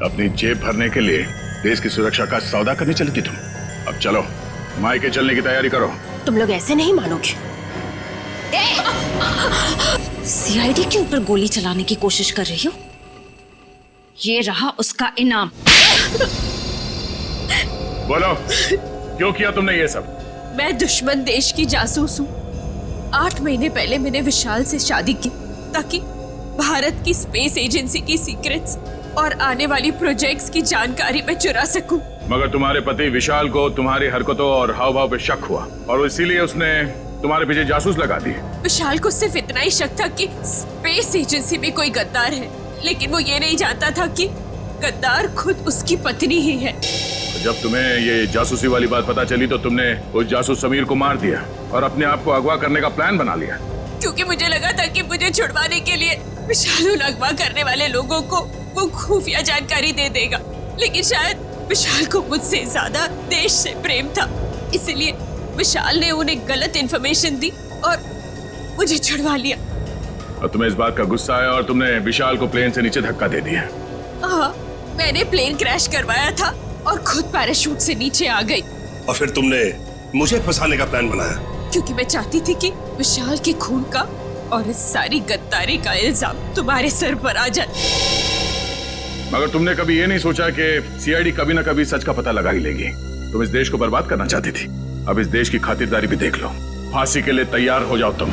[SPEAKER 3] अपनी जेब भरने के लिए देश की सुरक्षा का सौदा करने चली थी तुम। अब चलो, मायके चलने की तैयारी करो।
[SPEAKER 1] तुम लोग ऐसे नहीं मानोगे। सीआईडी के ऊपर गोली चलाने की कोशिश कर रही हो? ये रहा उसका इनाम।
[SPEAKER 3] बोलो, क्यों किया तुमने ये सब?
[SPEAKER 1] मैं दुश्मन देश की जासूस हूँ। 8 महीने पहले मैंने विशाल से शादी की ताकि भारत की स्पेस एजेंसी की सीक्रेट्स और आने वाली प्रोजेक्ट्स की जानकारी मैं चुरा सकूं।
[SPEAKER 5] मगर तुम्हारे पति विशाल को तुम्हारी हरकतों और हाव भाव पे शक हुआ और इसीलिए उसने तुम्हारे पीछे जासूस लगा दिए।
[SPEAKER 8] विशाल को सिर्फ इतना ही शक था कि स्पेस एजेंसी में कोई गद्दार है, लेकिन वो ये नहीं जानता था कि गद्दार खुद उसकी पत्नी ही है।
[SPEAKER 5] जब तुम्हें ये जासूसी वाली बात पता चली तो तुमने उस जासूस समीर को मार दिया और अपने आप को अगवा करने का प्लान बना लिया।
[SPEAKER 8] क्योंकि मुझे लगा था कि मुझे छुड़वाने के लिए विशाल उन अगवा करने वाले लोगों को वो खुफिया जानकारी दे देगा, लेकिन शायद विशाल को मुझसे ज्यादा देश से प्रेम था, इसलिए विशाल ने उन्हें गलत इंफॉर्मेशन दी और मुझे छुड़वा लिया।
[SPEAKER 5] और तुम्हें इस बात का गुस्सा आया और तुमने विशाल को प्लेन से नीचे धक्का दे दिया।
[SPEAKER 8] हाँ, मैंने प्लेन क्रैश करवाया था और खुद पैराशूट से नीचे आ गई।
[SPEAKER 14] और फिर तुमने मुझे फंसाने का प्लान बनाया?
[SPEAKER 8] क्योंकि मैं चाहती थी कि विशाल के खून का और इस सारी गद्दारी का इल्जाम तुम्हारे सर पर आ जाए।
[SPEAKER 5] मगर तुमने कभी ये नहीं सोचा कि सीआईडी कभी ना कभी सच का पता लगा ही लेगी। तुम इस देश को बर्बाद करना चाहती थी, अब इस देश की खातिरदारी भी देख लो। फांसी के लिए तैयार हो जाओ तुम।